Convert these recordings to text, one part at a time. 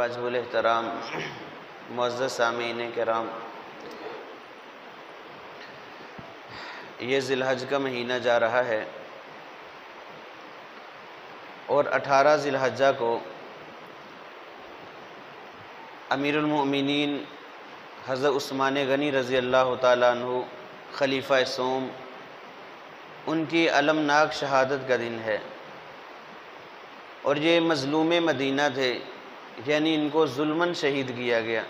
واجب الاحترام معزز سامعین کرام، یہ ذی الحج کا مہینہ جا رہا ہے اور 18 ذی الحجہ کو امیر المؤمنین حضرت عثمان غنی رضی اللہ تعالیٰ عنہ خلیفہ سوم ان کی المناک شہادت کا دن ہے، اور یہ مظلوم مدینہ تھے، یعنی ان کو ظلماً شہید کیا گیا۔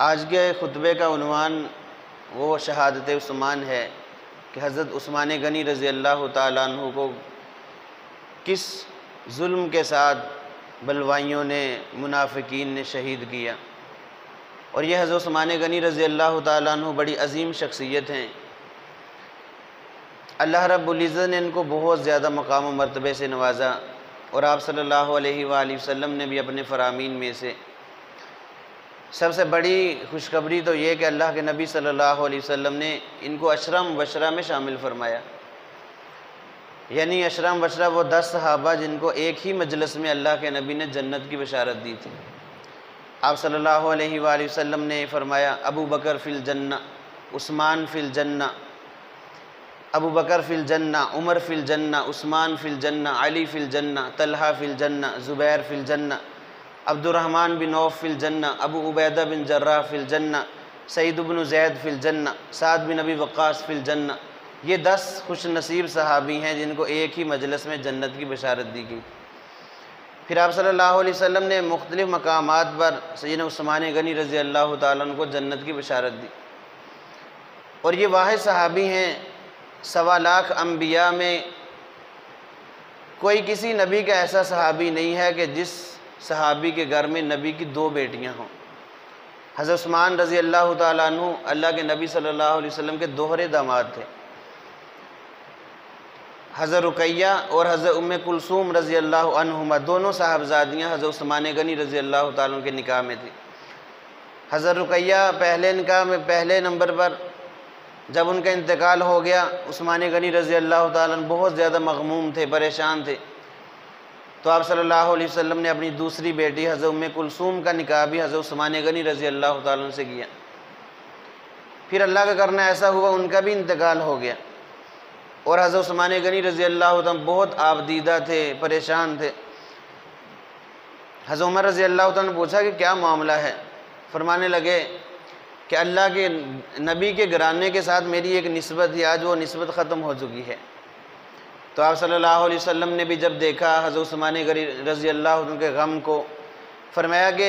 آج کے خطبے کا عنوان وہ شہادت عثمان ہے کہ حضرت عثمان غنی رضی اللہ تعالیٰ عنہ کو کس ظلم کے ساتھ بلوائیوں نے، منافقین نے شہید کیا۔ اور یہ حضرت عثمان غنی رضی اللہ تعالیٰ عنہ بڑی عظیم شخصیت ہیں، اللہ رب العزت نے ان کو بہت زیادہ مقام و مرتبے سے نوازا، اور آپ صلی اللہ علیہ وآلہ وسلم نے بھی اپنے فرامین میں سے سب سے بڑی خوشخبری تو یہ کہ اللہ کے نبی صلی اللہ علیہ وسلم نے ان کو عشرہ مبشرہ میں شامل فرمایا، یعنی عشرہ مبشرہ وہ 10 صحابہ جن کو ایک ہی مجلس میں اللہ کے نبی نے جنت کی بشارت دی تھی۔ آپ صلی اللہ علیہ وآلہ وسلم نے فرمایا ابو بکر فی الجنہ، عثمان فی الجنہ، ابو بکر فی الجنہ، عمر فی الجنہ، عثمان فی الجنہ، علی فی الجنہ، طلحہ فی الجنہ، زبیر فی الجنہ، عبد الرحمن بن عوف فی الجنہ، ابو عبیدہ بن جراح فی الجنہ، سعید بن زید فی الجنہ، سعد بن ابی وقاص فی الجنہ۔ یہ 10 خوش نصیب صحابی ہیں جن کو ایک ہی مجلس میں جنت کی بشارت دی گئی۔ پھر آپ صلی اللہ علیہ وسلم نے مختلف مقامات پر سیدنا عثمان غنی رضی اللہ تعالیٰ عنہ کو جنت کی بشارت دی، اور یہ واحد صحابی ہیں، 1.25 لاکھ انبیاء میں کوئی کسی نبی کا ایسا صحابی نہیں ہے کہ جس صحابی کے گھر میں نبی کی 2 بیٹیاں ہوں۔ حضرت عثمان رضی اللہ تعالیٰ عنہ اللہ کے نبی صلی اللہ علیہ وسلم کے دوہرے داماد تھے۔ حضرت رقیہ اور حضرت ام کلثوم رضی اللہ عنہما دونوں صاحبزادیاں حضرت عثمان غنی رضی اللہ تعالیٰ عنہ کے نکاح میں تھی۔ حضرت رقیہ پہلے نکاح میں پہلے نمبر پر جب ان کا انتقال ہو گیا، عثمان غنی رضی اللہ تعالیٰ عنہ بہت زیادہ مغموم تھے، پریشان تھے، تو آپ صلی اللہ علیہ وسلم نے اپنی دوسری بیٹی حضرت ام کلثوم کا نکاح بھی حضرت عثمان غنی رضی اللہ تعالیٰ عنہ سے کیا۔ پھر اللہ کا کرنا ایسا ہوا ان کا بھی انتقال ہو گیا، اور حضرت عثمان غنی رضی اللہ تعالیٰ عنہ بہت آبدیدہ تھے، پریشان تھے۔ حضرت عمر رضی اللہ تعالیٰ نے پوچھا کہ کیا معاملہ ہے؟ فرمانے لگے کہ اللہ کے نبی کے گھرانے کے ساتھ میری ایک نسبت تھی، آج وہ نسبت ختم ہو چکی ہے۔ تو آپ صلی اللہ علیہ وسلم نے بھی جب دیکھا حضرت عثمان غنی رضی اللہ عنہ کے غم کو، فرمایا کہ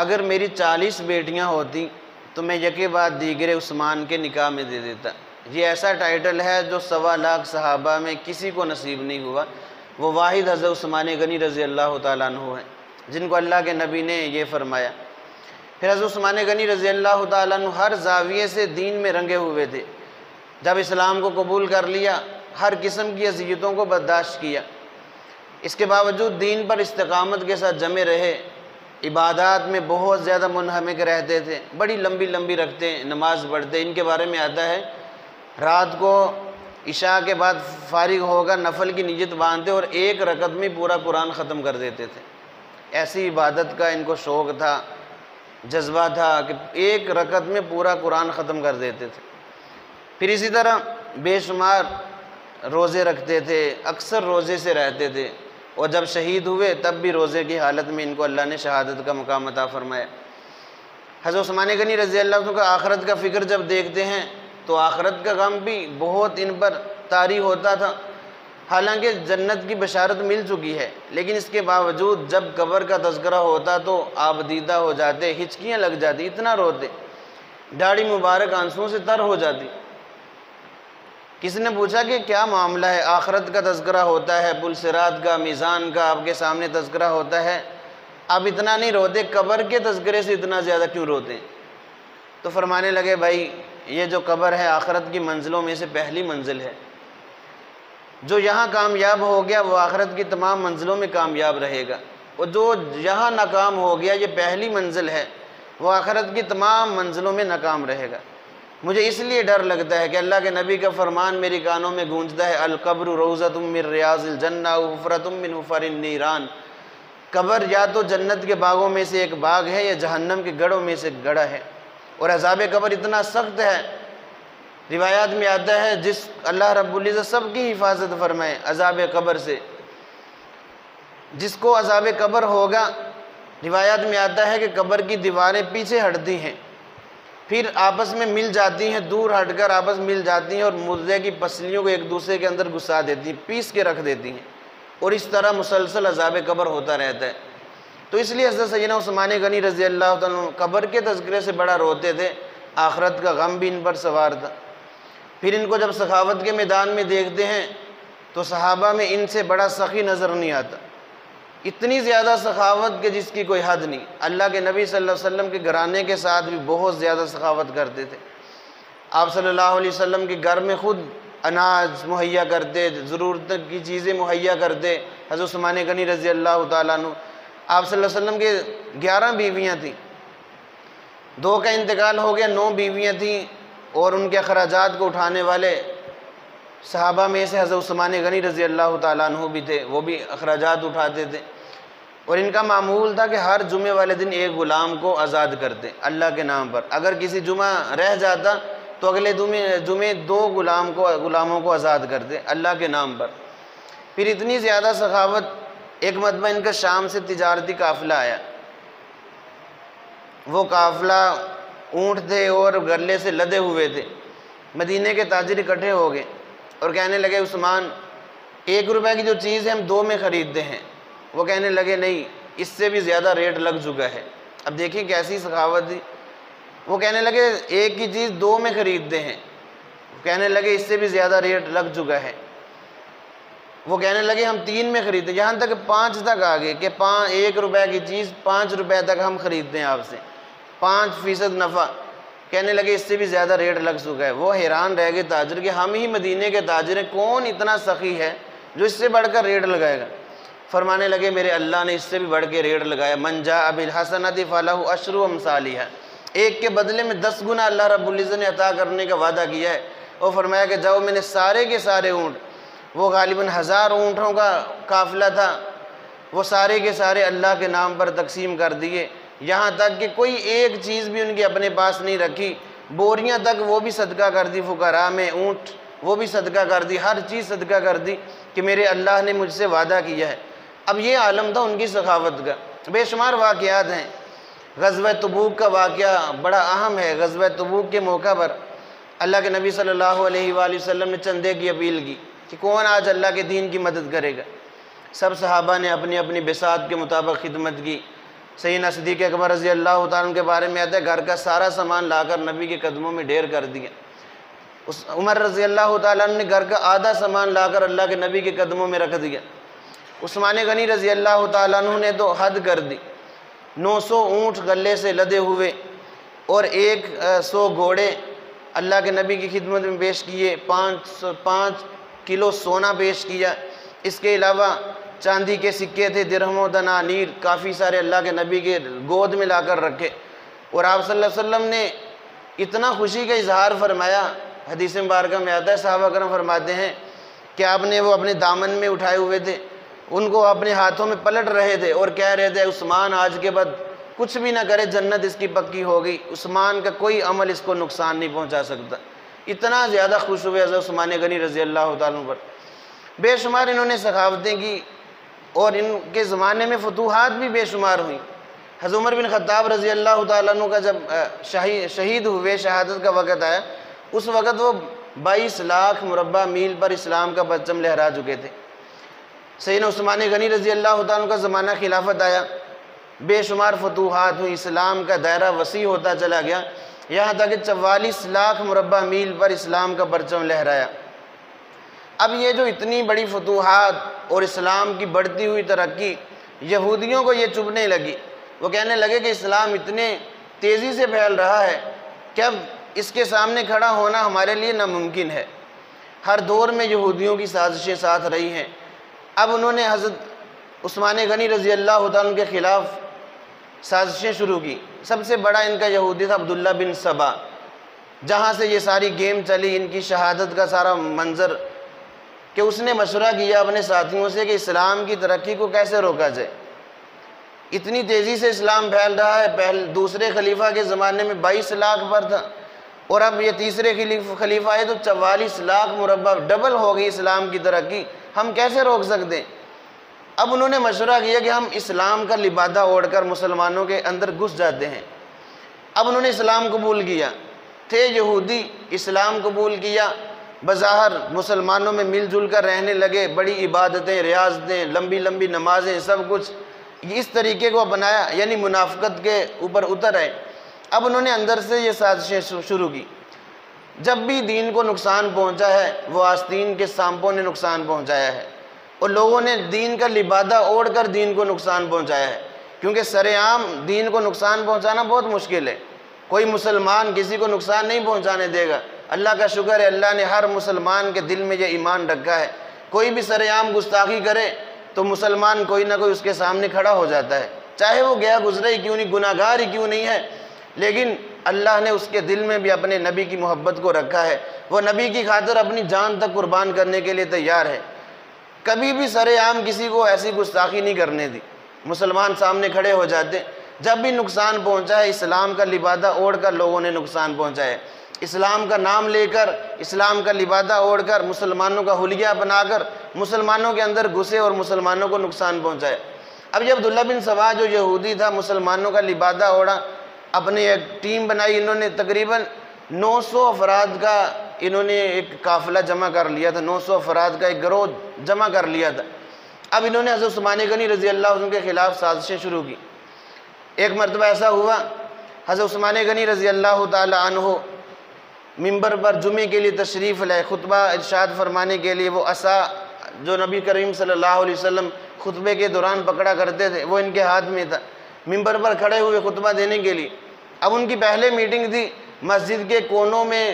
اگر میری 40 بیٹیاں ہوتی تو میں یکے بعد دیگر عثمان کے نکاح میں دے دیتا۔ یہ ایسا ٹائٹل ہے جو 1.25 لاکھ صحابہ میں کسی کو نصیب نہیں ہوا، وہ واحد حضرت عثمان غنی رضی اللہ تعالیٰ عنہ ہیں جن کو اللہ کے نبی نے یہ فرمایا۔ پھر حضرت عثمان غنی رضی اللہ تعالیٰ عنہ ہر زاویے سے دین میں رنگے ہوئے تھے، جب اسلام کو قبول کر لیا ہر قسم کی اذیتوں کو برداشت کیا، اس کے باوجود دین پر استقامت کے ساتھ جمے رہے، عبادات میں بہت زیادہ منہمک رہتے تھے، بڑی لمبی لمبی رکھتے نماز پڑھتے۔ ان کے بارے میں آتا ہے رات کو عشاء کے بعد فارغ ہوگا نفل کی نیت باندھتے اور 1 رکعت میں پورا قرآن ختم کر دیتے تھے۔ ایسی عبادت کا ان کو شوق تھا، جذبہ تھا کہ 1 رکعت میں پورا قرآن ختم کر دیتے تھے۔ پھر اسی طرح بے شمار روزے رکھتے تھے، اکثر روزے سے رہتے تھے، اور جب شہید ہوئے تب بھی روزے کی حالت میں ان کو اللہ نے شہادت کا مقام عطا فرمایا۔ حضرت عثمان غنی رضی اللہ عنہ کا آخرت کا فکر جب دیکھتے ہیں تو آخرت کا غم بھی بہت ان پر طاری ہوتا تھا، حالانکہ جنت کی بشارت مل چکی ہے، لیکن اس کے باوجود جب قبر کا تذکرہ ہوتا تو آبدیدہ ہو جاتے، ہچکیاں لگ جاتی، اتنا روتے، داڑھی مبارک آنسوؤں سے تر ہو جاتی۔ کسی نے پوچھا کہ کیا معاملہ ہے؟ آخرت کا تذکرہ ہوتا ہے، پل صراط کا، میزان کا آپ کے سامنے تذکرہ ہوتا ہے، آپ اتنا نہیں روتے، قبر کے تذکرے سے اتنا زیادہ کیوں روتے؟ تو فرمانے لگے بھائی یہ جو قبر ہے آخرت کی منزلوں میں سے پہلی منزل ہے، جو یہاں کامیاب ہو گیا وہ آخرت کی تمام منزلوں میں کامیاب رہے گا، اور جو یہاں ناکام ہو گیا یہ پہلی منزل ہے، وہ آخرت کی تمام منزلوں میں ناکام رہے گا۔ مجھے اس لیے ڈر لگتا ہے کہ اللہ کے نبی کا فرمان میری کانوں میں گونجتا ہے القبر روضۃ من ریاض الجنہ و حفرۃ من حفر النیران، قبر یا تو جنت کے باغوں میں سے ایک باغ ہے یا جہنم کے گڑھوں میں سے ایک گڑھا ہے، اور عذاب قبر اتنا سخت ہے، روایات میں آتا ہے جس اللہ رب العزت سب کی حفاظت فرمائے عذاب قبر سے، جس کو عذاب قبر ہوگا، روایات میں آتا ہے کہ قبر کی دیواریں پیچھے ہٹتی ہیں، پھر آپس میں مل جاتی ہیں، دور ہٹ کر آپس مل جاتی ہیں اور مردے کی پسلیوں کو ایک دوسرے کے اندر گھسا دیتی ہیں، پیس کے رکھ دیتی ہیں، اور اس طرح مسلسل عذاب قبر ہوتا رہتا ہے۔ تو اس لیے حضرت سیدنا عثمان غنی رضی اللہ تعالیٰ عنہ قبر کے تذکرے سے بڑا روتے تھے، آخرت کا غم بھی ان پر سوار تھا۔ پھر ان کو جب سخاوت کے میدان میں دیکھتے ہیں تو صحابہ میں ان سے بڑا سخی نظر نہیں آتا، اتنی زیادہ سخاوت کہ جس کی کوئی حد نہیں۔ اللہ کے نبی صلی اللہ علیہ وسلم کے گھرانے کے ساتھ بھی بہت زیادہ سخاوت کرتے تھے۔ آپ صلی اللہ علیہ وسلم کے گھر میں خود اناج مہیا کرتے، ضرورت کی چیزیں مہیا کرتے حضرت عثمان غنی رضی اللہ تعالیٰ عنہ۔ آپ صلی اللہ علیہ وسلم کے 11 بیویاں تھیں، 2 کا انتقال ہو گیا، 9 بیویاں تھیں، اور ان کے اخراجات کو اٹھانے والے صحابہ میں سے حضرت عثمان غنی رضی اللہ تعالیٰ عنہ بھی تھے، وہ بھی اخراجات اٹھاتے تھے، اور ان کا معمول تھا کہ ہر جمعے والے دن ایک غلام کو آزاد کرتے اللہ کے نام پر۔ اگر کسی جمعہ رہ جاتا تو اگلے جمعے 2 غلاموں کو آزاد کرتے اللہ کے نام پر۔ پھر اتنی زیادہ سخاوت، ایک مرتبہ ان کا شام سے تجارتی قافلہ آیا، وہ قافلہ اونٹ تھے اور گلے سے لدے ہوئے تھے، مدینے کے تاجر اکٹھے ہو گئے اور کہنے لگے عثمان 1 روپے کی جو چیز ہے ہم 2 میں خریدتے ہیں۔ وہ کہنے لگے نہیں، اس سے بھی زیادہ ریٹ لگ چکا ہے۔ اب دیکھیں کیسی سخاوت تھی، وہ کہنے لگے 1 کی چیز 2 میں خریدتے ہیں، کہنے لگے اس سے بھی زیادہ ریٹ لگ چکا ہے۔ وہ کہنے لگے ہم 3 میں خریدتے ہیں، یہاں تک 5 تک آ گئے کہ 1 روپے کی چیز 5 روپے تک ہم خریدتے ہیں آپ سے، 5% نفع۔ کہنے لگے اس سے بھی زیادہ ریٹ لگ چکا ہے۔ وہ حیران رہ گئے تاجر کہ ہم ہی مدینے کے تاجر ہیں، کون اتنا سخی ہے جو اس سے بڑھ کر ریٹ لگائے گا؟ فرمانے لگے میرے اللہ نے اس سے بھی بڑھ کے ریٹ لگایا، من جاء بالحسنۃ فلہ عشر امثالھا، 1 کے بدلے میں 10 گنا اللہ رب العزت نے عطا کرنے کا وعدہ کیا ہے۔ اور فرمایا کہ جاؤ، میں نے سارے کے سارے اونٹ، وہ غالباً 1000 اونٹوں کا قافلہ تھا، وہ سارے کے سارے اللہ کے نام پر تقسیم کر دیے، یہاں تک کہ کوئی ایک چیز بھی ان کے اپنے پاس نہیں رکھی، بوریاں تک وہ بھی صدقہ کر دی، فقراء میں اونٹ وہ بھی صدقہ کر دی، ہر چیز صدقہ کر دی کہ میرے اللہ نے مجھ سے وعدہ کیا ہے۔ اب یہ عالم تھا ان کی سخاوت کا۔ بے شمار واقعات ہیں، غزوہ تبوک کا واقعہ بڑا اہم ہے۔ غزوہ تبوک کے موقع پر اللہ کے نبی صلی اللہ علیہ وآلہ وسلم نے چندے کی اپیل کی کہ کون آج اللہ کے دین کی مدد کرے گا۔ سب صحابہ نے اپنی اپنی بساط کے مطابق خدمت کی۔ سیدنا صدیق اکبر رضی اللہ تعالیٰ عنہ کے بارے میں آتا ہے گھر کا سارا سامان لا کر نبی کے قدموں میں ڈھیر کر دیا۔ عمر رضی اللہ تعالیٰ عنہ نے گھر کا آدھا سامان لا کر اللہ کے نبی کے قدموں میں رکھ دیا۔ عثمان غنی رضی اللہ تعالیٰ عنہ نے تو حد کر دی، 900 اونٹ غلے سے لدے ہوئے اور 100 گھوڑے اللہ کے نبی کی خدمت میں پیش کیے، 5 کلو سونا پیش کیا۔ اس کے علاوہ چاندی کے سکے تھے، درہم و دنانیر، کافی سارے اللہ کے نبی کے گود میں لا کر رکھے، اور آپ صلی اللہ علیہ وسلم نے اتنا خوشی کا اظہار فرمایا۔ حدیث مبارکہ میں آتا ہے صحابہ کرام فرماتے ہیں کہ آپ نے وہ اپنے دامن میں اٹھائے ہوئے تھے، ان کو اپنے ہاتھوں میں پلٹ رہے تھے اور کہہ رہے تھے عثمان آج کے بعد کچھ بھی نہ کرے، جنت اس کی پکی ہو گئی، عثمان کا کوئی عمل اس کو نقصان نہیں پہنچا سکتا۔ اتنا زیادہ خوش ہوئے حضرت عثمان غنی رضی اللہ تعالیٰ عنہ پر۔ بے شمار انہوں نے سخاوتیں کی اور ان کے زمانے میں فتوحات بھی بے شمار ہوئیں۔ حضرت عمر بن خطاب رضی اللہ تعالیٰ عنہ کا جب شہید ہوئے، شہادت کا وقت آیا، اس وقت وہ 22 لاکھ مربع میل پر اسلام کا پرچم لہرا چکے تھے۔ سیدنا عثمان غنی رضی اللہ تعالیٰ عنہ کا زمانہ خلافت آیا، بے شمار فتوحات ہوئی، اسلام کا دائرہ وسیع ہوتا چلا گیا، یہاں تک کہ 44 لاکھ مربع میل پر اسلام کا پرچم لہرایا۔ اب یہ جو اتنی بڑی فتوحات اور اسلام کی بڑھتی ہوئی ترقی، یہودیوں کو یہ چبھنے لگی۔ وہ کہنے لگے کہ اسلام اتنے تیزی سے پھیل رہا ہے کہ اب اس کے سامنے کھڑا ہونا ہمارے لیے ناممکن ہے۔ ہر دور میں یہودیوں کی سازشیں ساتھ رہی ہیں۔ اب انہوں نے حضرت عثمان غنی رضی اللہ تعالیٰ کے خلاف سازشیں شروع کی۔ سب سے بڑا ان کا یہودی تھا عبداللہ بن سبا، جہاں سے یہ ساری گیم چلی، ان کی شہادت کا سارا منظر، کہ اس نے مشورہ کیا اپنے ساتھیوں سے کہ اسلام کی ترقی کو کیسے روکا جائے۔ اتنی تیزی سے اسلام پھیل رہا ہے، دوسرے خلیفہ کے زمانے میں 22 لاکھ پر تھا، اور اب یہ تیسرے خلیفہ ہے تو 44 لاکھ مربع، ڈبل ہو گئی اسلام کی ترقی، ہم کیسے روک سکتے ہیں؟ اب انہوں نے مشورہ کیا کہ ہم اسلام کا لبادہ اوڑھ کر مسلمانوں کے اندر گھس جاتے ہیں۔ اب انہوں نے اسلام قبول کیا، تھے یہودی، اسلام قبول کیا، بظاہر مسلمانوں میں مل جل کر رہنے لگے، بڑی عبادتیں، ریاضتیں، لمبی لمبی نمازیں، سب کچھ اس طریقے کو اپنایا، یعنی منافقت کے اوپر اتر آئے۔ اب انہوں نے اندر سے یہ سازشیں شروع کی، جب بھی دین کو نقصان پہنچا ہے وہ آستین کے سانپوں نے نقصان پہنچایا ہے، اور لوگوں نے دین کا لبادہ اوڑھ کر دین کو نقصان پہنچایا ہے، کیونکہ سر عام دین کو نقصان پہنچانا بہت مشکل ہے، کوئی مسلمان کسی کو نقصان نہیں پہنچانے دے گا۔ اللہ کا شکر ہے، اللہ نے ہر مسلمان کے دل میں یہ ایمان رکھا ہے، کوئی بھی سر عام گستاخی کرے تو مسلمان کوئی نہ کوئی اس کے سامنے کھڑا ہو جاتا ہے، چاہے وہ گیا گزرا ہی کیوں نہیں، گناہ گار ہی کیوں نہیں ہے، لیکن اللہ نے اس کے دل میں بھی اپنے نبی کی محبت کو رکھا ہے، وہ نبی کی خاطر اپنی جان تک قربان کرنے کے لیے تیار ہے۔ کبھی بھی سر عام کسی کو ایسی گستاخی نہیں کرنے دی، مسلمان سامنے کھڑے ہو جاتے۔ جب بھی نقصان پہنچا ہے اسلام کا لبادہ اوڑھ کر لوگوں نے نقصان پہنچایا ہے، اسلام کا نام لے کر، اسلام کا لبادہ اوڑھ کر، مسلمانوں کا حلیہ بنا کر مسلمانوں کے اندر گھسے اور مسلمانوں کو نقصان پہنچایا۔ اب یہ عبداللہ بن سبا جو یہودی تھا، مسلمانوں کا لبادہ اوڑھا، اپنی ایک ٹیم بنائی، انہوں نے تقریباً 900 افراد کا انہوں نے ایک قافلہ جمع کر لیا تھا، 900 افراد کا ایک گروہ جمع کر لیا تھا۔ اب انہوں نے حضرت عثمان غنی رضی اللہ عنہ کے خلاف سازشیں شروع کی۔ ایک مرتبہ ایسا ہوا، حضرت عثمان غنی رضی اللہ تعالی عنہ منبر پر جمعے کے لیے تشریف لائے، خطبہ ارشاد فرمانے کے لیے، وہ عصا جو نبی کریم صلی اللہ علیہ وسلم خطبے کے دوران پکڑا کرتے تھے وہ ان کے ہاتھ میں تھا، منبر پر کھڑے ہوئے خطبہ دینے کے لیے۔ اب ان کی پہلے میٹنگ تھی، مسجد کے کونوں میں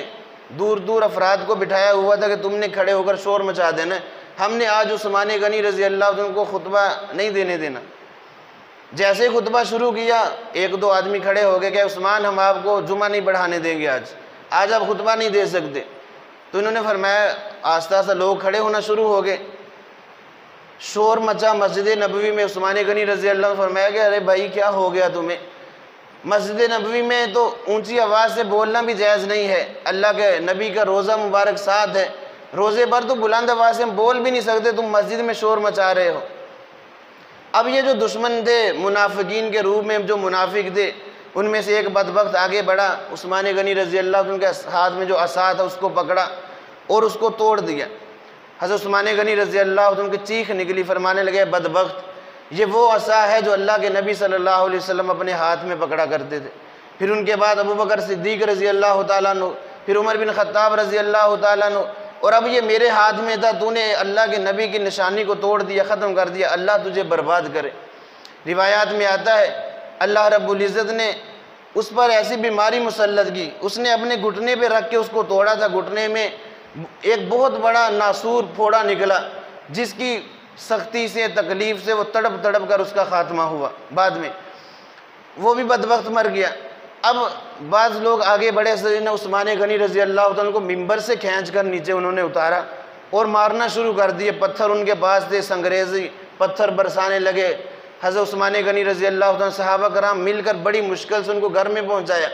دور دور افراد کو بٹھایا ہوا تھا کہ تم نے کھڑے ہو کر شور مچا دینا ہے، ہم نے آج عثمان غنی رضی اللہ عنہ کو خطبہ نہیں دینے دینا۔ جیسے خطبہ شروع کیا، ایک دو آدمی کھڑے ہو گئے کہ عثمان ہم آپ کو جمعہ نہیں پڑھانے دیں گے، آج آپ خطبہ نہیں دے سکتے۔ تو انہوں نے فرمایا، آہستہ آہستہ لوگ کھڑے ہونا شروع ہو گئے، شور مچا مسجد نبوی میں۔ عثمان غنی رضی اللہ عنہ فرمایا کہ ارے بھائی کیا ہو گیا تمہیں؟ مسجد نبوی میں تو اونچی آواز سے بولنا بھی جائز نہیں ہے، اللہ کے نبی کا روزہ مبارک ساتھ ہے، روزے پر تو بلند آواز سے ہم بول بھی نہیں سکتے، تم مسجد میں شور مچا رہے ہو۔ اب یہ جو دشمن تھے منافقین کے روپ میں، جو منافق تھے، ان میں سے ایک بدبخت آگے بڑھا، عثمان غنی رضی اللہ عنہ کے ہاتھ میں جو عصا تھا اس کو پکڑا اور اس کو توڑ دیا۔ حضرت عثمان غنی رضی اللہ عنہ کی چیخ نکلی، فرمانے لگے بدبخت، یہ وہ عصا ہے جو اللہ کے نبی صلی اللہ علیہ وسلم اپنے ہاتھ میں پکڑا کرتے تھے۔ پھر ان کے بعد ابوبکر صدیق رضی اللہ تعالیٰ عنہ، پھر عمر بن خطاب رضی اللہ تعالیٰ عنہ، اور اب یہ میرے ہاتھ میں تھا، تو نے اللہ کے نبی کی نشانی کو توڑ دیا، ختم کر دیا، اللہ تجھے برباد کرے۔ روایات میں آتا ہے اللہ رب العزت نے اس پر ایسی بیماری مسلط کی، اس نے اپنے گھٹنے پہ رکھ کے اس کو توڑا تھا، گھٹنے میں ایک بہت بڑا ناسور پھوڑا نکلا، جس کی سختی سے، تکلیف سے وہ تڑپ تڑپ کر اس کا خاتمہ ہوا، بعد میں وہ بھی بدبخت مر گیا۔ اب بعض لوگ آگے بڑھے، سیدنا عثمان غنی رضی اللہ عنہ کو منبر سے کھینچ کر نیچے انہوں نے اتارا اور مارنا شروع کر دیے، پتھر ان کے پاس تھے، سنگریزی پتھر برسانے لگے۔ حضرت عثمان غنی رضی اللہ عنہ صحابہ کرام مل کر بڑی مشکل سے ان کو گھر میں پہنچایا۔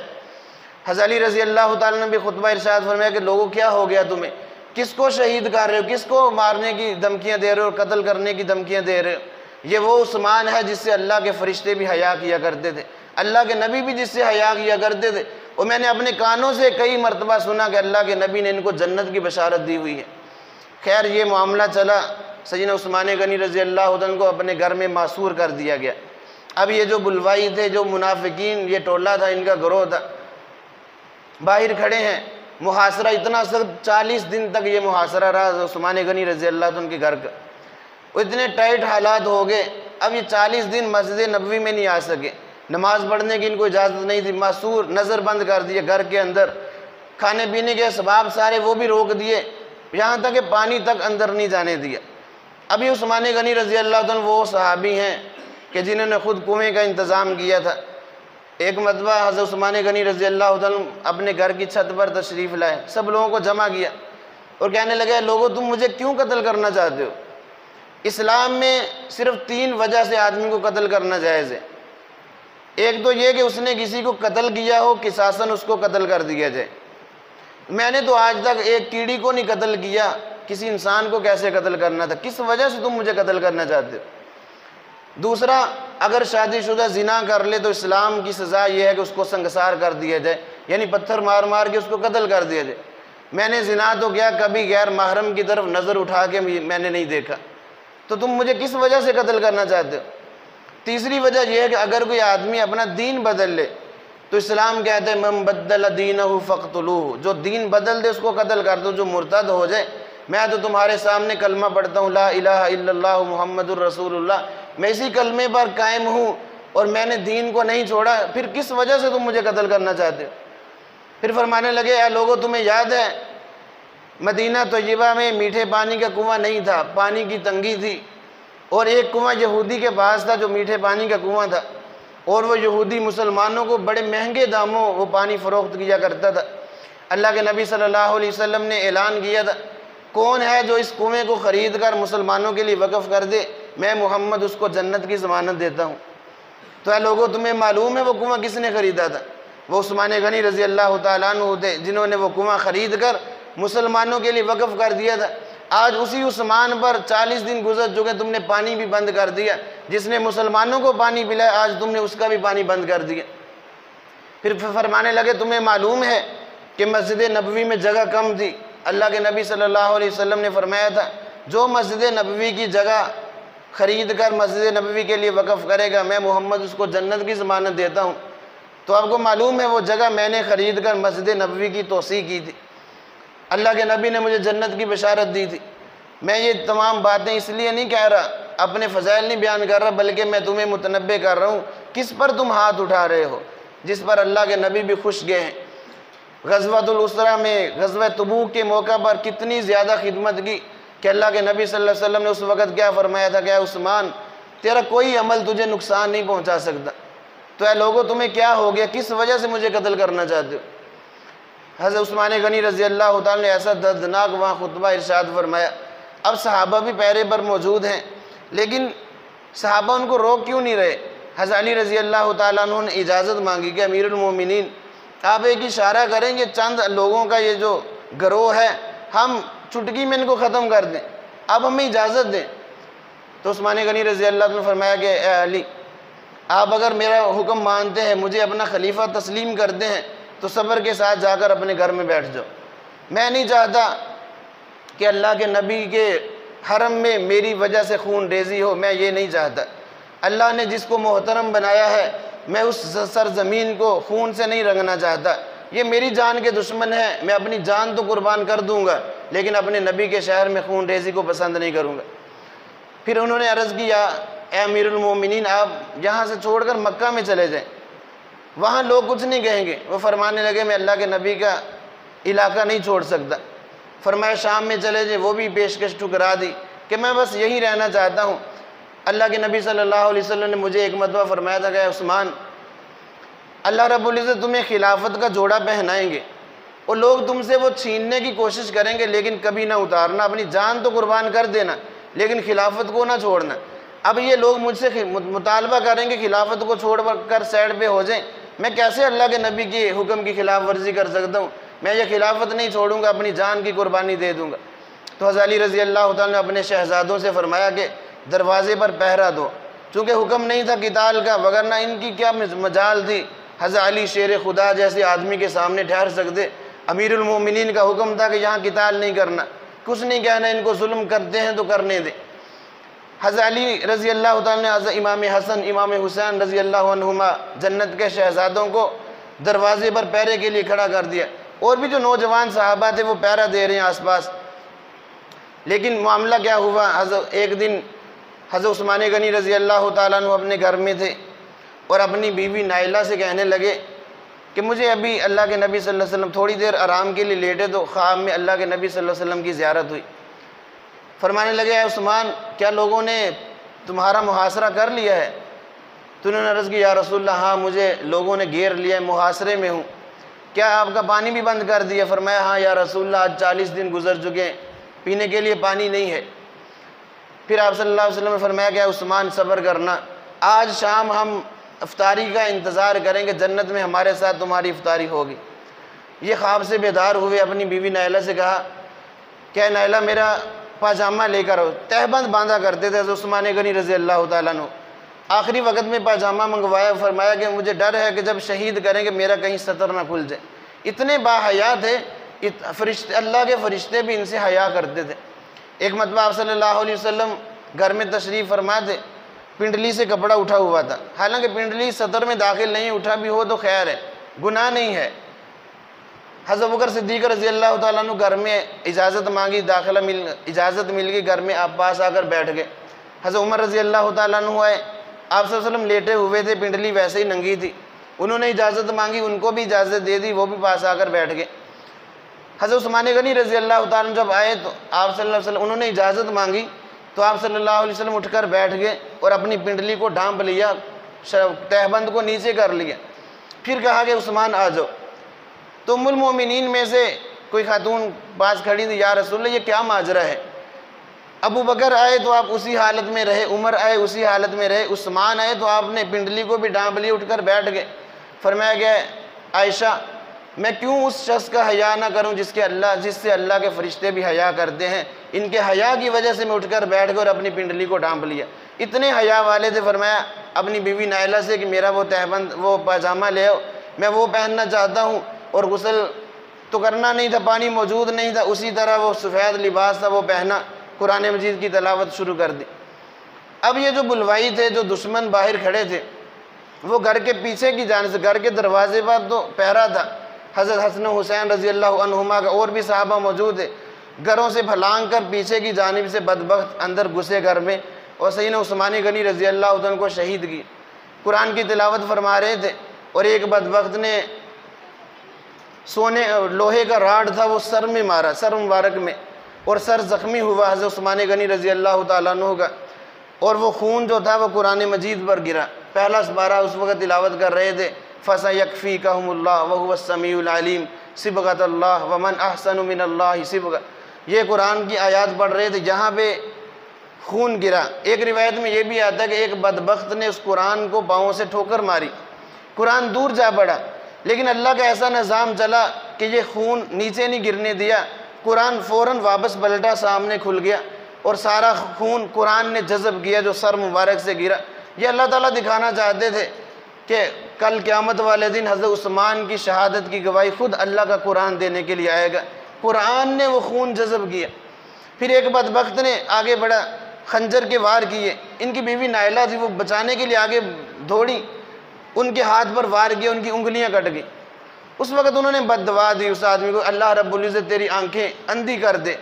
حضرت علی رضی اللہ تعالیٰ نے بھی خطبہ ارشاد فرمایا کہ لوگوں کیا ہو گیا تمہیں، کس کو شہید کر رہے ہو، کس کو مارنے کی دھمکیاں دے رہے ہو، قتل کرنے کی دھمکیاں دے رہے ہو؟ یہ وہ عثمان ہے جس سے اللہ کے فرشتے بھی حیا کیا کرتے تھے، اللہ کے نبی بھی جس سے حیا کیا کرتے تھے، اور میں نے اپنے کانوں سے کئی مرتبہ سنا کہ اللہ کے نبی نے ان کو جنت کی بشارت دی ہوئی ہے۔ خیر یہ معاملہ چلا، سیدنا عثمان غنی رضی اللہ عنہ کو اپنے گھر میں معصور کر دیا گیا۔ اب یہ جو بلوائی تھے، جو منافقین، یہ ٹولہ تھا، ان کا گروہ تھا، باہر کھڑے ہیں، محاصرہ اتنا سخت، 40 دن تک یہ محاصرہ رہا عثمان غنی رضی اللہ عنہ کے گھر کا، اتنے ٹائٹ حالات ہو گئے۔ اب یہ 40 دن مسجد نبوی میں نہیں آ سکے، نماز پڑھنے کی ان کو اجازت نہیں تھی، معصور، نظر بند کر دیے گھر کے اندر، کھانے پینے کے اسباب سارے وہ بھی روک دیے، یہاں تک کہ پانی تک اندر نہیں جانے دیا۔ ابھی عثمان غنی رضی اللہ عنہ وہ صحابی ہیں کہ جنہوں نے خود کنویں کا انتظام کیا تھا۔ ایک مرتبہ حضرت عثمان غنی رضی اللہ عنہ اپنے گھر کی چھت پر تشریف لائے، سب لوگوں کو جمع کیا اور کہنے لگے لوگوں تم مجھے کیوں قتل کرنا چاہتے ہو؟ اسلام میں صرف 3 وجہ سے آدمی کو قتل کرنا جائز ہے۔ ایک تو یہ کہ اس نے کسی کو قتل کیا ہو، قصاصاً اس کو قتل کر دیا جائے۔ میں نے تو آج تک ایک کیڑی کو نہیں قتل کیا، کسی انسان کو کیسے قتل کرنا تھا؟ کس وجہ سے تم مجھے قتل کرنا چاہتے ہو؟ دوسرا، اگر شادی شدہ زنا کر لے تو اسلام کی سزا یہ ہے کہ اس کو سنگسار کر دیا جائے، یعنی پتھر مار مار کے اس کو قتل کر دیا جائے۔ میں نے زنا تو کیا، کبھی غیر محرم کی طرف نظر اٹھا کے میں نے نہیں دیکھا، تو تم مجھے کس وجہ سے قتل کرنا چاہتے ہو؟ تیسری وجہ یہ ہے کہ اگر کوئی آدمی اپنا دین بدل لے تو اسلام کہتے ہیں من بدل دینہ فاقتلوہ، جو دین بدل دے اس کو قتل کر دو، جو مرتد ہو جائے۔ میں تو تمہارے سامنے کلمہ پڑھتا ہوں لا الہ الا اللہ محمد الرسول اللہ، میں اسی کلمے پر قائم ہوں اور میں نے دین کو نہیں چھوڑا، پھر کس وجہ سے تم مجھے قتل کرنا چاہتے ہو؟ پھر فرمانے لگے اے لوگوں تمہیں یاد ہے مدینہ طیبہ میں میٹھے پانی کا کنواں نہیں تھا، پانی کی تنگی تھی، اور ایک کنواں یہودی کے پاس تھا جو میٹھے پانی کا کنواں تھا، اور وہ یہودی مسلمانوں کو بڑے مہنگے داموں وہ پانی فروخت کیا کرتا تھا۔ اللہ کے نبی صلی اللہ علیہ وسلم نے اعلان کیا تھا کون ہے جو اس کنویں کو خرید کر مسلمانوں کے لیے وقف کر دے، میں محمد اس کو جنت کی ضمانت دیتا ہوں۔ تو اے لوگوں تمہیں معلوم ہے وہ کنواں کس نے خریدا تھا؟ وہ عثمان غنی رضی اللہ تعالیٰ عنہ تھے، جنہوں نے وہ کنواں خرید کر مسلمانوں کے لیے وقف کر دیا تھا۔ آج اسی عثمان پر 40 دن گزر چکے، تم نے پانی بھی بند کر دیا، جس نے مسلمانوں کو پانی پلایا آج تم نے اس کا بھی پانی بند کر دیا۔ پھر فرمانے لگے تمہیں معلوم ہے کہ مسجد نبوی میں جگہ کم تھی، اللہ کے نبی صلی اللہ علیہ وسلم نے فرمایا تھا جو مسجد نبوی کی جگہ خرید کر مسجد نبوی کے لیے وقف کرے گا میں محمد اس کو جنت کی ضمانت دیتا ہوں۔ تو آپ کو معلوم ہے وہ جگہ میں نے خرید کر مسجد نبوی کی توسیع کی تھی، اللہ کے نبی نے مجھے جنت کی بشارت دی تھی۔ میں یہ تمام باتیں اس لیے نہیں کہہ رہا، اپنے فضائل نہیں بیان کر رہا، بلکہ میں تمہیں متنبہ کر رہا ہوں کس پر تم ہاتھ اٹھا رہے ہو، جس پر اللہ کے نبی بھی خوش گئے ہیں۔ غزوۃ الاسرہ میں غزوہ تبوک کے موقع پر کتنی زیادہ خدمت کی کہ اللہ کے نبی صلی اللہ علیہ وسلم نے اس وقت کیا فرمایا تھا کہ اے عثمان تیرا کوئی عمل تجھے نقصان نہیں پہنچا سکتا، تو اے لوگوں تمہیں کیا ہو گیا، کس وجہ سے مجھے قتل کرنا چاہتے ہو؟ حضرت عثمان غنی رضی اللہ تعالیٰ نے ایسا دردناک وہاں خطبہ ارشاد فرمایا۔ اب صحابہ بھی پیرے پر موجود ہیں، لیکن صحابہ ان کو روک کیوں نہیں رہے؟ حضرت علی رضی اللہ تعالیٰ عنہ نے اجازت مانگی کہ امیر المومنین آپ ایک اشارہ کریں کہ چند لوگوں کا یہ جو گروہ ہے ہم چٹکی میں ان کو ختم کر دیں، اب ہمیں اجازت دیں۔ تو عثمان غنی رضی اللہ عنہ نے فرمایا کہ اے علی آپ اگر میرا حکم مانتے ہیں، مجھے اپنا خلیفہ تسلیم کرتے ہیں تو صبر کے ساتھ جا کر اپنے گھر میں بیٹھ جاؤ۔ میں نہیں چاہتا کہ اللہ کے نبی کے حرم میں میری وجہ سے خون ریزی ہو، میں یہ نہیں چاہتا۔ اللہ نے جس کو محترم بنایا ہے میں اس سرزمین کو خون سے نہیں رنگنا چاہتا، یہ میری جان کے دشمن ہے، میں اپنی جان تو قربان کر دوں گا لیکن اپنے نبی کے شہر میں خون ریزی کو پسند نہیں کروں گا۔ پھر انہوں نے عرض کیا اے امیر المومنین آپ یہاں سے چھوڑ کر مکہ میں چلے جائیں، وہاں لوگ کچھ نہیں کہیں گے۔ وہ فرمانے لگے میں اللہ کے نبی کا علاقہ نہیں چھوڑ سکتا۔ فرمایا شام میں چلے جائیں، وہ بھی پیشکش ٹھکرا دی کہ میں بس یہی رہنا چاہتا ہوں۔ اللہ کے نبی صلی اللہ علیہ وسلم نے مجھے ایک مرتبہ فرمایا تھا کہ اے عثمان اللہ رب العزت تمہیں خلافت کا جوڑا پہنائیں گے اور لوگ تم سے وہ چھیننے کی کوشش کریں گے لیکن کبھی نہ اتارنا، اپنی جان تو قربان کر دینا لیکن خلافت کو نہ چھوڑنا۔ اب یہ لوگ مجھ سے مطالبہ کریں کہ خلافت کو چھوڑ کر سائڈ پہ ہو جائیں، میں کیسے اللہ کے نبی کے حکم کی خلاف ورزی کر سکتا ہوں؟ میں یہ خلافت نہیں چھوڑوں گا، اپنی جان کی قربانی دے دوں گا۔ تو حضرت علی رضی اللہ تعالیٰ نے اپنے شہزادوں سے فرمایا کہ دروازے پر پہرا دو، چونکہ حکم نہیں تھا قتال کا، وگرنہ ان کی کیا مجال تھی حضرت علی شیر خدا جیسے آدمی کے سامنے ٹھہر سکتے۔ امیر المومنین کا حکم تھا کہ یہاں قتال نہیں کرنا، کچھ نہیں کہنا، ان کو ظلم کرتے ہیں تو کرنے دیں۔ حضرت علی رضی اللہ تعالیٰ نے حضرت امام حسن امام حسین رضی اللہ عنہما جنت کے شہزادوں کو دروازے پر پہرے کے لیے کھڑا کر دیا، اور بھی جو نوجوان صحابہ تھے وہ پہرا دے رہے ہیں آس پاس۔ لیکن معاملہ کیا ہوا، ایک دن حضرت عثمان غنی رضی اللہ تعالیٰ عنہ اپنے گھر میں تھے اور اپنی بیوی نائلہ سے کہنے لگے کہ مجھے ابھی اللہ کے نبی صلی اللہ علیہ وسلم تھوڑی دیر آرام کے لیے لیٹے تو خواب میں اللہ کے نبی صلی اللہ علیہ وسلم کی زیارت ہوئی۔ فرمانے لگے اے عثمان کیا لوگوں نے تمہارا محاصرہ کر لیا ہے؟ تو انہوں نے عرض کی یا رسول اللہ ہاں مجھے لوگوں نے گھیر لیا ہے، محاصرے میں ہوں۔ کیا آپ کا پانی بھی بند کر دیا؟ فرمایا ہاں یا رسول اللہ آج 40 دن گزر چکے ہیں، پینے کے لیے پانی نہیں ہے۔ پھر آپ صلی اللہ علیہ وسلم نے فرمایا کہ عثمان صبر کرنا، آج شام ہم افطاری کا انتظار کریں گے، جنت میں ہمارے ساتھ تمہاری افطاری ہوگی۔ یہ خواب سے بیدار ہوئے، اپنی بیوی نائلہ سے کہا کہ نائلہ میرا پاجامہ لے کر آؤ۔ تہبند باندھا کرتے تھے حضرت عثمان غنی رضی اللہ تعالیٰ عنہ۔ آخری وقت میں پاجامہ منگوایا، فرمایا کہ مجھے ڈر ہے کہ جب شہید کریں کہ میرا کہیں سطر نہ کھل جائے۔ اتنے باحیا تھے، فرشتے اللہ کے فرشتے بھی ان سے حیا کرتے تھے۔ ایک مرتبہ آپ صلی اللہ علیہ وسلم گھر میں تشریف فرما تھے، پنڈلی سے کپڑا اٹھا ہوا تھا، حالانکہ پنڈلی سطر میں داخل نہیں، اٹھا بھی ہو تو خیر ہے، گناہ نہیں ہے۔ حضرت ابوبکر صدیق رضی اللہ تعالیٰ عنہ گھر میں اجازت مانگی، اجازت مل گئی، گھر میں آپ پاس آ کر بیٹھ گئے۔ حضرت عمر رضی اللہ تعالیٰ عنہ آئے، آپ صلی اللہ علیہ وسلم لیٹے ہوئے تھے، پنڈلی ویسے ہی ننگی تھی، انہوں نے اجازت مانگی، ان کو بھی اجازت دے دی، وہ بھی پاس آ کر بیٹھ گئے۔ حضرت عثمان غنی رضی اللہ تعالیٰ عنہ جب آئے تو آپ صلی اللہ علیہ وسلم انہوں نے اجازت مانگی تو آپ صلی اللہ علیہ وسلم اٹھ کر بیٹھ گئے اور اپنی پنڈلی کو ڈھانپ لیا، تہبند کو نیچے کر لیا، پھر کہا کہ عثمان آ جاؤ۔ تو ام المومنین میں سے کوئی خاتون پاس کھڑی تھی، یا رسول اللہ یہ کیا ماجرا ہے؟ ابو بکر آئے تو آپ اسی حالت میں رہے، عمر آئے اسی حالت میں رہے، عثمان آئے تو آپ نے پنڈلی کو بھی ڈھانپ لی، اٹھ کر بیٹھ گئے۔ فرمایا کہ عائشہ میں کیوں اس شخص کا حیا نہ کروں جس سے اللہ کے فرشتے بھی حیا کرتے ہیں؟ ان کے حیا کی وجہ سے میں اٹھ کر بیٹھ گیا اور اپنی پنڈلی کو ڈھانپ لیا۔ اتنے حیا والے تھے، فرمایا اپنی بیوی نائلہ سے کہ میرا وہ تہبند وہ پاجامہ لے آؤ، میں وہ پہننا چاہتا ہوں، اور غسل تو کرنا نہیں تھا، پانی موجود نہیں تھا، اسی طرح وہ سفید لباس تھا وہ پہنا، قرآن مجید کی تلاوت شروع کر دی۔ اب یہ جو بلوائی تھے، جو دشمن باہر کھڑے تھے، وہ گھر کے پیچھے کی جانب سے، گھر کے دروازے پر تو پہرا تھا، حضرت حسن و حسین رضی اللہ عنہما کا، اور بھی صحابہ موجود تھے، گھروں سے پھلانگ کر پیچھے کی جانب سے بدبخت اندر گھسے گھر میں، اور سیدنا عثمان غنی رضی اللہ عنہ کو شہید کی۔ قرآن کی تلاوت فرما رہے تھے اور ایک بدبخت نے لوہے کا راڈ تھا وہ سر میں مارا، سر مبارک میں، اور سر زخمی ہوا حضرت عثمان غنی رضی اللہ تعالیٰ عنہ کا، اور وہ خون جو تھا وہ قرآن مجید پر گرا۔ پہلا سپارہ اس وقت تلاوت کر رہے تھے، فَسَيَكْفِيكَهُمُ اللَّهُ وَهُوَ السَّمِيعُ الْعَلِيمُ صِبْغَةَ اللَّهِ وَمَنْ أَحْسَنُ مِنَ اللَّهِ صِبْغَةً۔ یہ قرآن کی آیات پڑھ رہے تھے، جہاں پہ خون گرا۔ ایک روایت میں یہ بھی آتا ہے کہ ایک بدبخت نے اس قرآن کو پاؤں سے ٹھوکر ماری، قرآن دور جا پڑا، لیکن اللہ کا ایسا نظام چلا کہ یہ خون نیچے نہیں گرنے دیا، قرآن فوراً واپس پلٹا، سامنے کھل گیا، اور سارا خون قرآن نے جذب کیا جو سر مبارک سے گرا۔ یہ اللہ تعالیٰ دکھانا چاہتے تھے کہ کل قیامت والے دن حضرت عثمان کی شہادت کی گواہی خود اللہ کا قرآن دینے کے لیے آئے گا، قرآن نے وہ خون جذب کیا۔ پھر ایک بدبخت نے آگے بڑھا، خنجر کے وار کیے، ان کی بیوی نائلہ تھی، وہ بچانے کے لیے آگے دوڑی، ان کے ہاتھ پر وار کیا، ان کی انگلیاں کٹ گئی۔ اس وقت انہوں نے بد دعا دی اس آدمی کو، اللہ رب العزت تیری آنکھیں اندھی کر دے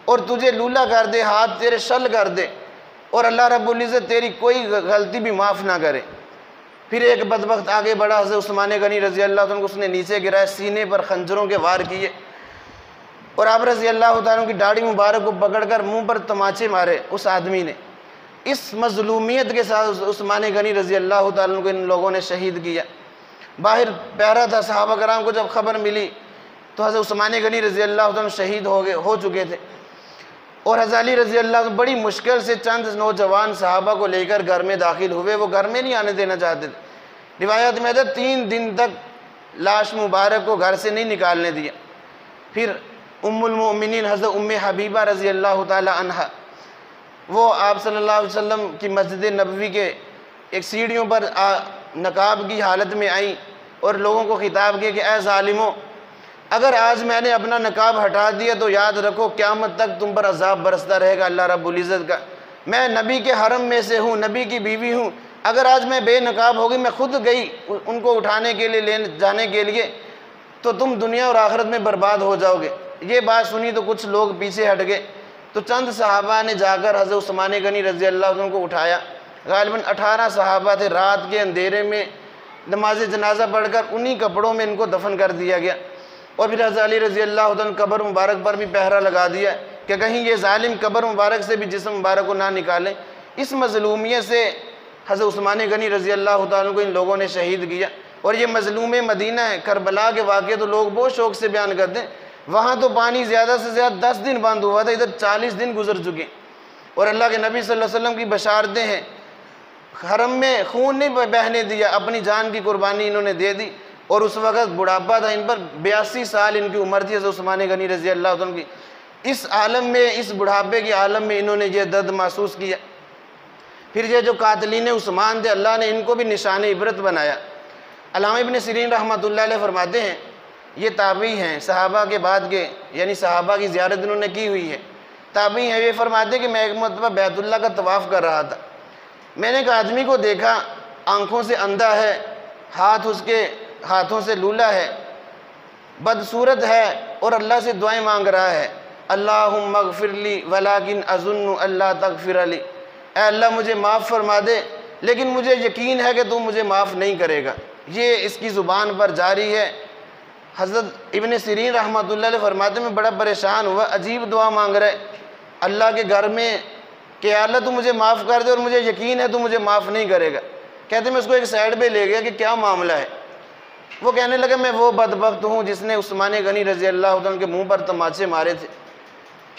اور تجھے لولا کر دے، ہاتھ تیرے شل کر دے، اور اللہ رب العزت تیری کوئی غلطی بھی معاف نہ کرے۔ پھر ایک بدبخت آگے بڑھا، حضرت عثمان غنی رضی اللہ عنہ کو اس نے نیچے گرایا، سینے پر خنجروں کے وار کیے، اور آپ رضی اللہ تعالیٰ کی داڑھی مبارک کو پکڑ کر منہ پر تماچے مارے اس آدمی نے۔ اس مظلومیت کے ساتھ عثمان غنی رضی اللہ تعالیٰ کو ان لوگوں نے شہید کیا۔ باہر پہرا تھا، صحابہ کرام کو جب خبر ملی تو حضرت عثمان غنی رضی اللہ عنہ شہید ہو چکے تھے، اور حضرت علی رضی اللہ عنہ بڑی مشکل سے چند نوجوان صحابہ کو لے کر گھر میں داخل ہوئے، وہ گھر میں نہیں آنے دینا چاہتے تھے۔ روایت میں ہے 3 دن تک لاش مبارک کو گھر سے نہیں نکالنے دیا۔ پھر ام المؤمنین حضرت ام حبیبہ رضی اللہ تعالی عنہا، وہ آپ صلی اللہ علیہ وسلم کی مسجد نبوی کے ایک سیڑھیوں پر نقاب کی حالت میں آئیں اور لوگوں کو خطاب کیا کہ اے ظالموں، اگر آج میں نے اپنا نقاب ہٹا دیا تو یاد رکھو قیامت تک تم پر عذاب برستا رہے گا اللہ رب العزت کا۔ میں نبی کے حرم میں سے ہوں، نبی کی بیوی ہوں، اگر آج میں بے نقاب ہوگی، میں خود گئی ان کو اٹھانے کے لیے جانے کے لیے، تو تم دنیا اور آخرت میں برباد ہو جاؤ گے۔ یہ بات سنی تو کچھ لوگ پیچھے ہٹ گئے، تو چند صحابہ نے جا کر حضرت عثمان غنی رضی اللہ عنہ کو اٹھایا۔ غالباً 18 صحابہ تھے، رات کے اندھیرے میں نماز جنازہ پڑھ کر انہی کپڑوں میں ان کو دفن کر دیا گیا، اور پھر حضرت علی رضی اللہ عنہ قبر مبارک پر بھی پہرا لگا دیا کہ کہیں یہ ظالم قبر مبارک سے بھی جسم مبارک کو نہ نکالیں۔ اس مظلومیت سے حضرت عثمان غنی رضی اللہ تعالیٰ کو ان لوگوں نے شہید کیا۔ اور یہ مظلوم مدینہ ہے، کربلا کے واقعے تو لوگ بہت شوق سے بیان کرتے ہیں، وہاں تو پانی زیادہ سے زیادہ 10 دن بند ہوا تھا، ادھر 40 دن گزر چکے، اور اللہ کے نبی صلی اللہ علیہ وسلم کی بشارتیں ہیں۔ حرم میں خون نہیں بہنے دیا، اپنی جان کی قربانی انہوں نے دے دی، اور اس وقت بڑھاپا تھا ان پر، 82 سال ان کی عمر تھی حضرت عثمان غنی رضی اللہ عنہ کی۔ اس عالم میں، اس بڑھاپے کے عالم میں انہوں نے یہ درد محسوس کیا۔ پھر یہ جو قاتلین عثمان تھے، اللہ نے ان کو بھی نشان عبرت بنایا۔ علامہ ابن سیرین رحمۃ اللہ علیہ فرماتے ہیں، یہ تابعی ہیں صحابہ کے بعد کے، یعنی صحابہ کی زیارت انہوں نے کی ہوئی ہے، تابعی ہیں، یہ فرماتے ہیں کہ میں ایک مرتبہ بیت اللہ کا طواف کر رہا تھا، میں نے ایک آدمی کو دیکھا، آنکھوں سے اندھا ہے، ہاتھ اس کے ہاتھوں سے لولا ہے، بدصورت ہے، اور اللہ سے دعائیں مانگ رہا ہے، اللہم اغفر لی ولیکن اظن اللہ تغفر لی، اے اللہ مجھے معاف فرما دے لیکن مجھے یقین ہے کہ تو مجھے معاف نہیں کرے گا۔ یہ اس کی زبان پر جاری ہے۔ حضرت ابن سیرین رحمۃ اللہ علیہ فرماتے ہیں میں بڑا پریشان ہوا، عجیب دعا مانگ رہے اللہ کے گھر میں کہ اللہ تو مجھے معاف کر دے اور مجھے یقین ہے تو مجھے معاف نہیں کرے گا۔ کہتے ہیں میں اس کو ایک سائڈ پہ لے گیا کہ کیا معاملہ ہے؟ وہ کہنے لگا میں وہ بدبخت ہوں جس نے عثمان غنی رضی اللہ عنہ کے منہ پر تماچے مارے تھے،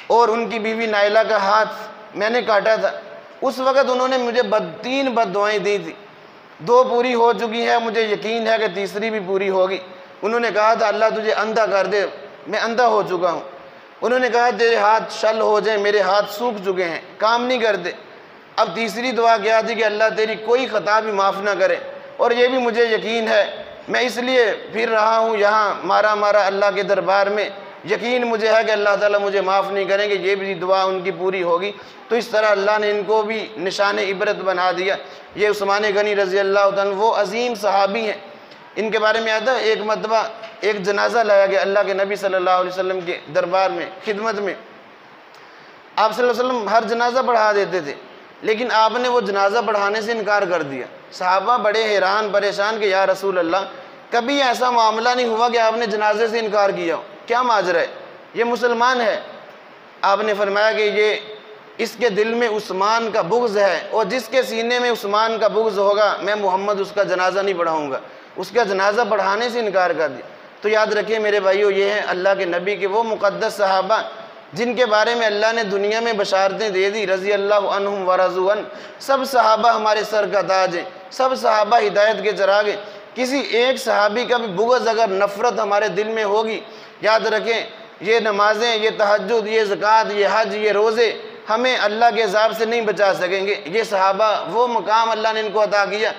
اور ان کی بیوی نائلہ کا ہاتھ میں نے کاٹا تھا۔ اس وقت انہوں نے مجھے 3 بد دعائیں دی تھی، 2 پوری ہو چکی ہیں، مجھے یقین ہے کہ تیسری بھی پوری ہوگی۔ انہوں نے کہا تھا اللہ تجھے اندھا کر دے، میں اندھا ہو چکا ہوں۔ انہوں نے کہا تیرے ہاتھ شل ہو جائیں، میرے ہاتھ سوکھ چکے ہیں، کام نہیں کرتے۔ اب تیسری دعا کیا تھی کہ اللہ تیری کوئی خطا بھی معاف نہ کرے، اور یہ بھی مجھے یقین ہے، میں اس لیے پھر رہا ہوں یہاں مارا اللہ کے دربار میں، یقین مجھے ہے کہ اللہ تعالیٰ مجھے معاف نہیں کریں گے، یہ بھی دعا ان کی پوری ہوگی۔ تو اس طرح اللہ نے ان کو بھی نشان عبرت بنا دیا۔ یہ عثمان غنی رضی اللہ عنہ وہ عظیم صحابی ہیں، ان کے بارے میں آتا ہے ایک مرتبہ ایک جنازہ لایا گیا اللہ کے نبی صلی اللہ علیہ وسلم کے دربار میں، خدمت میں۔ آپ صلی اللہ علیہ وسلم ہر جنازہ پڑھا دیتے تھے، لیکن آپ نے وہ جنازہ پڑھانے سے انکار کر دیا۔ صحابہ بڑے حیران پریشان کہ یا رسول اللہ کبھی ایسا معاملہ نہیں ہوا کہ آپ نے جنازے سے انکار کیا ہو، کیا ماجرا ہے؟ یہ مسلمان ہے۔ آپ نے فرمایا کہ یہ اس کے دل میں عثمان کا بغض ہے، اور جس کے سینے میں عثمان کا بغض ہوگا میں محمد اس کا جنازہ نہیں پڑھاؤں گا۔ اس کا جنازہ پڑھانے سے انکار کر دیا۔ تو یاد رکھیں میرے بھائیو، یہ ہیں اللہ کے نبی کے وہ مقدس صحابہ جن کے بارے میں اللہ نے دنیا میں بشارتیں دے دی، رضی اللہ عنہم ورضوا عنہ۔ سب صحابہ ہمارے سر کا تاج ہیں، سب صحابہ ہدایت کے چراغ ہیں۔ کسی ایک صحابی کا بھی بغض اگر نفرت ہمارے دل میں ہوگی، یاد رکھیں یہ نمازیں، یہ تہجد، یہ زکوٰۃ، یہ حج، یہ روزے ہمیں اللہ کے عذاب سے نہیں بچا سکیں گے۔ یہ صحابہ وہ مقام اللہ نے ان کو عطا کیا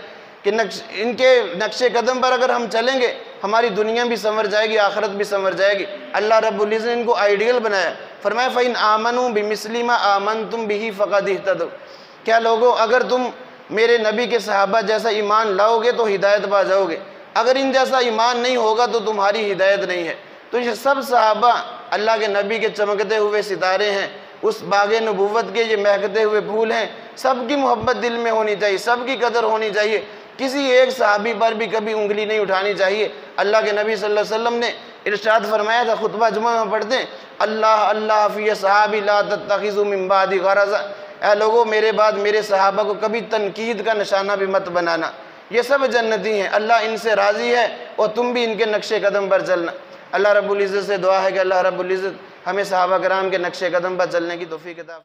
کہ ان کے نقش قدم پر اگر ہم چلیں گے ہماری دنیا بھی سنور جائے گی، آخرت بھی سنور جائے گی۔ اللہ رب العزت نے ان کو آئیڈیل بنایا، فرمایا فَإِنْ آمَنُوا بِمِثْلِ مَا آمَنْتُمْ بِهِ فَقَدِ اهْتَدَوْا۔ کیا لوگوں اگر تم میرے نبی کے صحابہ جیسا ایمان لاؤ گے تو ہدایت پا جاؤ گے، اگر ان جیسا ایمان نہیں ہوگا تو تمہاری ہدایت نہیں ہے۔ تو یہ سب صحابہ اللہ کے نبی کے چمکتے ہوئے ستارے ہیں، اس باغ نبوت کے یہ مہکتے ہوئے پھول ہیں۔ سب کی محبت دل میں ہونی چاہیے، سب کی قدر ہونی چاہیے، کسی ایک صحابی پر بھی کبھی انگلی نہیں اٹھانی چاہیے۔ اللہ کے نبی صلی اللہ علیہ وسلم نے ارشاد فرمایا تھا، خطبہ جمعہ میں پڑھتے ہیں، اللہ اللہ فی صحابی لا تتخذوا من بعدی غرضا، اے لوگوں میرے بعد میرے صحابہ کو کبھی تنقید کا نشانہ بھی مت بنانا، یہ سب جنتی ہیں، اللہ ان سے راضی ہے اور تم بھی ان کے نقش قدم پر چلنا۔ اللہ رب العزت سے دعا ہے کہ اللہ رب العزت ہمیں صحابہ کرام کے نقش قدم پر چلنے کی توفیق عطا